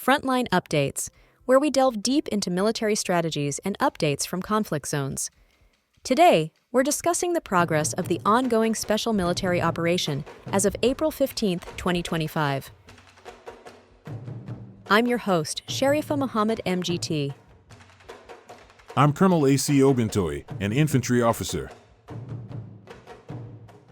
Frontline Updates, where we delve deep into military strategies and updates from conflict zones. Today, we're discussing the progress of the ongoing special military operation as of April 15, 2025. I'm your host, Sharifa Mohammed MGT. I'm Colonel A.C. Oguntoye, an infantry officer.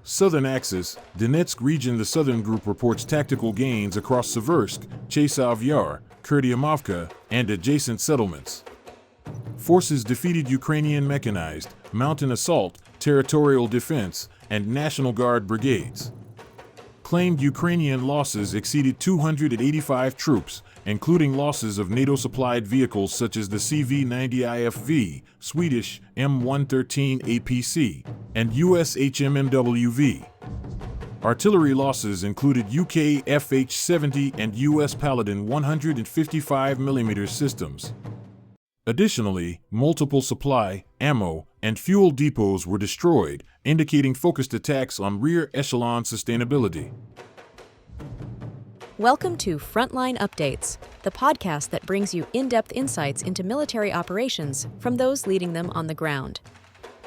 Southern Axis, Donetsk region. The Southern Group reports tactical gains across Seversk, Chasov Yar, Kurdiamovka, and adjacent settlements. Forces defeated Ukrainian mechanized, mountain assault, territorial defense, and National Guard brigades. Claimed Ukrainian losses exceeded 285 troops, including losses of NATO-supplied vehicles such as the CV-90 IFV, Swedish M113 APC, and US HMMWV. Artillery losses included UK FH-70 and US Paladin 155mm systems. Additionally, multiple supply, ammo, and fuel depots were destroyed, indicating focused attacks on rear echelon sustainability. Welcome to Frontline Updates, the podcast that brings you in-depth insights into military operations from those leading them on the ground.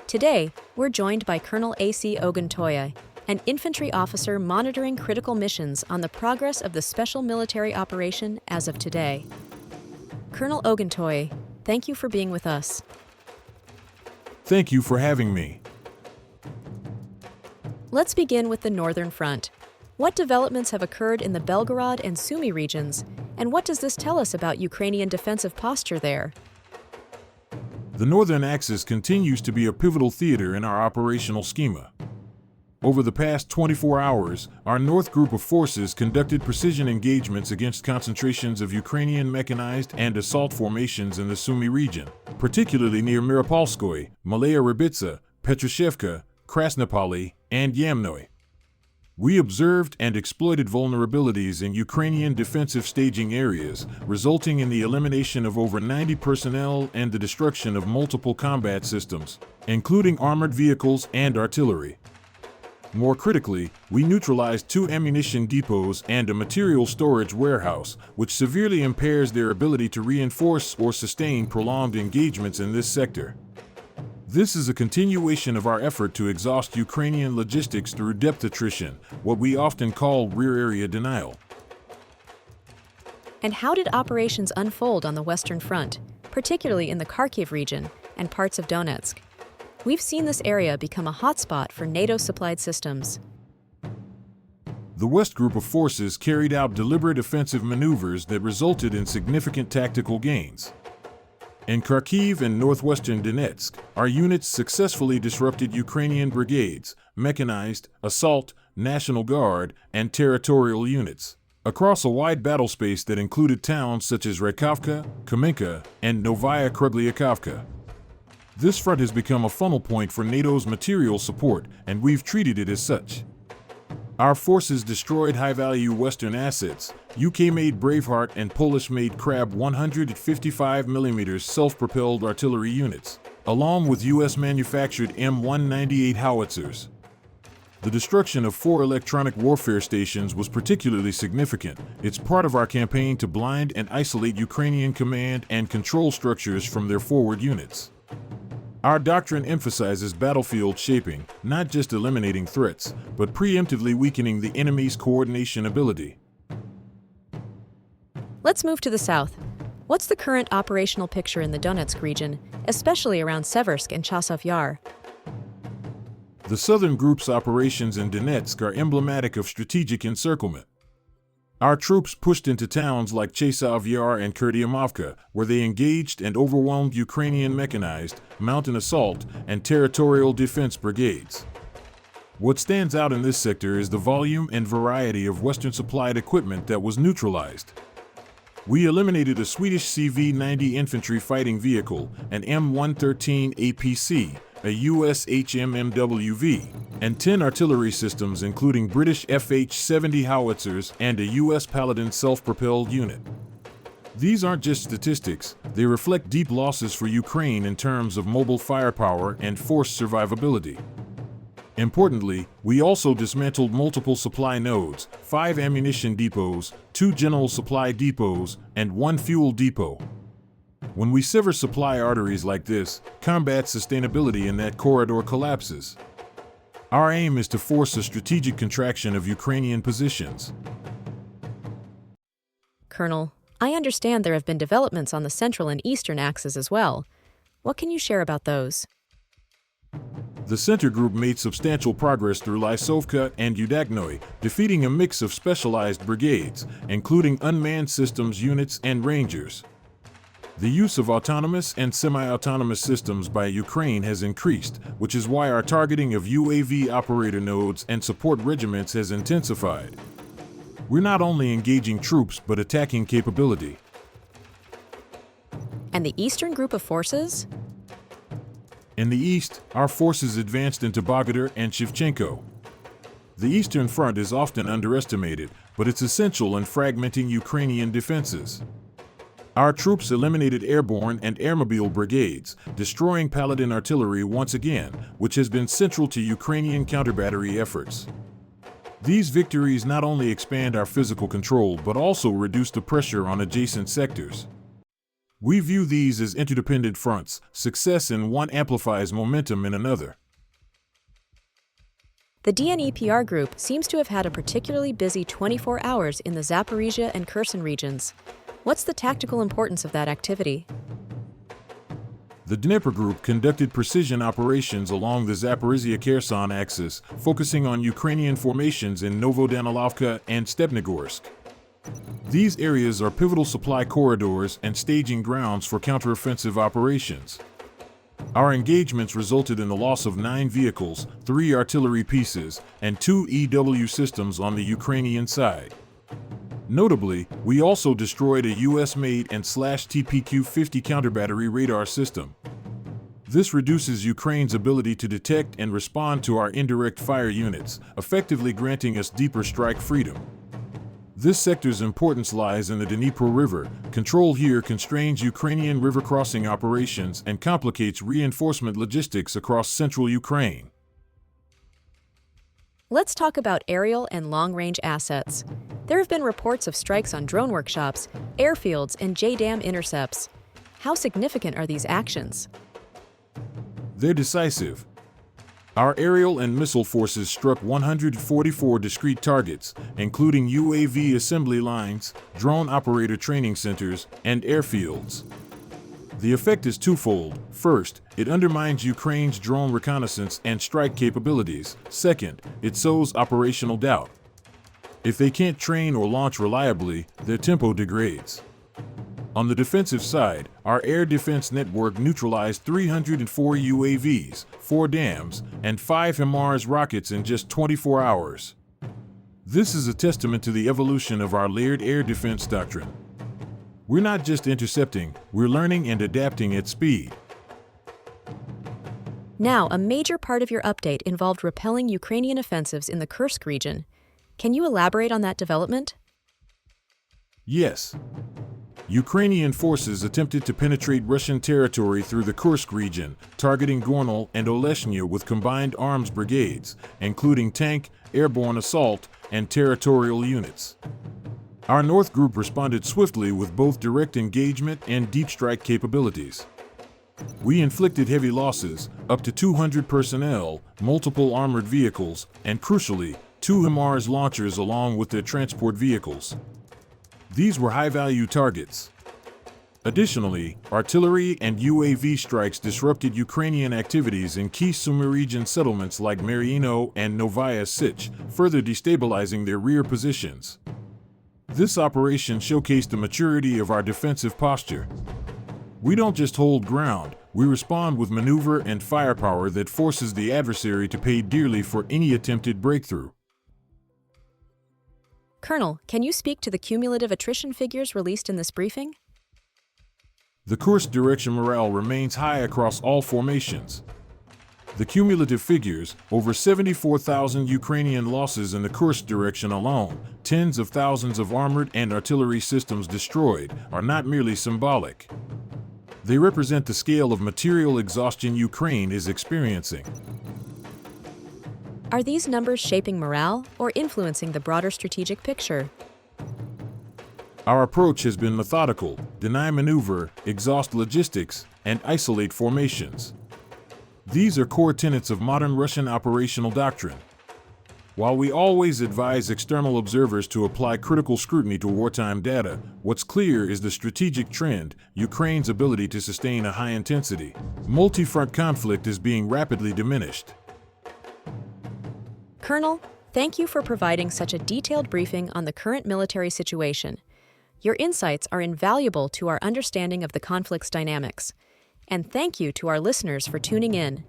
Today, we're joined by Colonel A.C. Oguntoye, an infantry officer monitoring critical missions on the progress of the special military operation as of today. Colonel Oguntoye, thank you for being with us. Thank you for having me. Let's begin with the Northern Front. What developments have occurred in the Belgorod and Sumy regions, and what does this tell us about Ukrainian defensive posture there? The Northern Axis continues to be a pivotal theater in our operational schema. Over the past 24 hours, our North Group of forces conducted precision engagements against concentrations of Ukrainian mechanized and assault formations in the Sumy region, particularly near Myropolskoye, Malaya Rybitsa, Petrushevka, Krasnopoli, and Yamnoy. We observed and exploited vulnerabilities in Ukrainian defensive staging areas, resulting in the elimination of over 90 personnel and the destruction of multiple combat systems, including armored vehicles and artillery. More critically, we neutralized 2 ammunition depots and a material storage warehouse, which severely impairs their ability to reinforce or sustain prolonged engagements in this sector. This is a continuation of our effort to exhaust Ukrainian logistics through depth attrition, what we often call rear area denial. And how did operations unfold on the Western Front, particularly in the Kharkiv region and parts of Donetsk? We've seen this area become a hotspot for NATO-supplied systems. The West Group of forces carried out deliberate offensive maneuvers that resulted in significant tactical gains. In Kharkiv and northwestern Donetsk, our units successfully disrupted Ukrainian brigades, mechanized, assault, National Guard, and territorial units, across a wide battle space that included towns such as Rakhovka, Kamenka, and Novaya Kruglyakhovka. This front has become a funnel point for NATO's material support, and we've treated it as such. Our forces destroyed high-value Western assets, UK-made Braveheart and Polish-made Crab 155mm self-propelled artillery units, along with US-manufactured M198 howitzers. The destruction of 4 electronic warfare stations was particularly significant. It's part of our campaign to blind and isolate Ukrainian command and control structures from their forward units. Our doctrine emphasizes battlefield shaping, not just eliminating threats, but preemptively weakening the enemy's coordination ability. Let's move to the south. What's the current operational picture in the Donetsk region, especially around Seversk and Chasov Yar? The Southern Group's operations in Donetsk are emblematic of strategic encirclement. Our troops pushed into towns like Chasov Yar and Kurdiamovka, where they engaged and overwhelmed Ukrainian mechanized, mountain assault, and territorial defense brigades. What stands out in this sector is the volume and variety of Western-supplied equipment that was neutralized. We eliminated a Swedish CV-90 infantry fighting vehicle, an M113 APC, a US HMMWV, and 10 artillery systems including British FH-70 howitzers and a US Paladin self-propelled unit. These aren't just statistics, they reflect deep losses for Ukraine in terms of mobile firepower and force survivability. Importantly, we also dismantled multiple supply nodes, 5 ammunition depots, 2 general supply depots, and 1 fuel depot. When we sever supply arteries like this, combat sustainability in that corridor collapses. Our aim is to force a strategic contraction of Ukrainian positions. Colonel, I understand there have been developments on the central and eastern axes as well. What can you share about those? The center group made substantial progress through Lysovka and Udaknoy, defeating a mix of specialized brigades, including unmanned systems units and rangers. The use of autonomous and semi-autonomous systems by Ukraine has increased, which is why our targeting of UAV operator nodes and support regiments has intensified. We're not only engaging troops but attacking capability. And the eastern group of forces? In the east, our forces advanced into Belgorod and Shevchenko. The Eastern Front is often underestimated, but it's essential in fragmenting Ukrainian defenses. Our troops eliminated airborne and airmobile brigades, destroying Paladin artillery once again, which has been central to Ukrainian counterbattery efforts. These victories not only expand our physical control but also reduce the pressure on adjacent sectors. We view these as interdependent fronts. Success in one amplifies momentum in another. The DNEPR group seems to have had a particularly busy 24 hours in the Zaporizhia and Kherson regions. What's the tactical importance of that activity? The Dnipro group conducted precision operations along the Zaporizhia-Kherson axis, focusing on Ukrainian formations in Novodanilovka and Stepnogorsk. These areas are pivotal supply corridors and staging grounds for counteroffensive operations. Our engagements resulted in the loss of 9 vehicles, 3 artillery pieces, and 2 EW systems on the Ukrainian side. Notably, we also destroyed a US-made and /TPQ-50 counterbattery radar system. This reduces Ukraine's ability to detect and respond to our indirect fire units, effectively granting us deeper strike freedom. This sector's importance lies in the Dnipro River. Control here constrains Ukrainian river crossing operations and complicates reinforcement logistics across central Ukraine. Let's talk about aerial and long-range assets. There have been reports of strikes on drone workshops, airfields, and JDAM intercepts. How significant are these actions? They're decisive. Our aerial and missile forces struck 144 discrete targets, including UAV assembly lines, drone operator training centers, and airfields. The effect is twofold. First, it undermines Ukraine's drone reconnaissance and strike capabilities. Second, it sows operational doubt. If they can't train or launch reliably, their tempo degrades. On the defensive side, our air defense network neutralized 304 UAVs, 4 dams, and 5 HIMARS rockets in just 24 hours. This is a testament to the evolution of our layered air defense doctrine. We're not just intercepting, we're learning and adapting at speed. Now, a major part of your update involved repelling Ukrainian offensives in the Kursk region. Can you elaborate on that development? Yes. Ukrainian forces attempted to penetrate Russian territory through the Kursk region, targeting Gornal and Oleshnya with combined arms brigades, including tank, airborne assault, and territorial units. Our North Group responded swiftly with both direct engagement and deep strike capabilities. We inflicted heavy losses, up to 200 personnel, multiple armored vehicles, and crucially, 2 HIMARS launchers along with their transport vehicles. These were high-value targets. Additionally, artillery and UAV strikes disrupted Ukrainian activities in key Sumy region settlements like Mariino and Novaya Sich, further destabilizing their rear positions. This operation showcased the maturity of our defensive posture. We don't just hold ground, we respond with maneuver and firepower that forces the adversary to pay dearly for any attempted breakthrough. Colonel, can you speak to the cumulative attrition figures released in this briefing? The Kursk direction morale remains high across all formations. The cumulative figures, over 74,000 Ukrainian losses in the Kursk direction alone, tens of thousands of armored and artillery systems destroyed, are not merely symbolic. They represent the scale of material exhaustion Ukraine is experiencing. Are these numbers shaping morale or influencing the broader strategic picture? Our approach has been methodical: deny maneuver, exhaust logistics, and isolate formations. These are core tenets of modern Russian operational doctrine. While we always advise external observers to apply critical scrutiny to wartime data, what's clear is the strategic trend: Ukraine's ability to sustain a high-intensity, multi-front conflict is being rapidly diminished. Colonel, thank you for providing such a detailed briefing on the current military situation. Your insights are invaluable to our understanding of the conflict's dynamics. And thank you to our listeners for tuning in.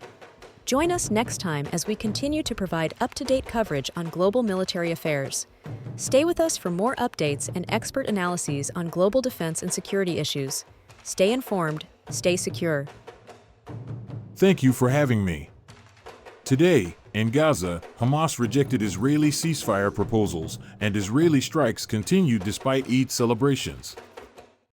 Join us next time as we continue to provide up-to-date coverage on global military affairs. Stay with us for more updates and expert analyses on global defense and security issues. Stay informed, stay secure. Thank you for having me. Today, in Gaza, Hamas rejected Israeli ceasefire proposals, and Israeli strikes continued despite Eid celebrations.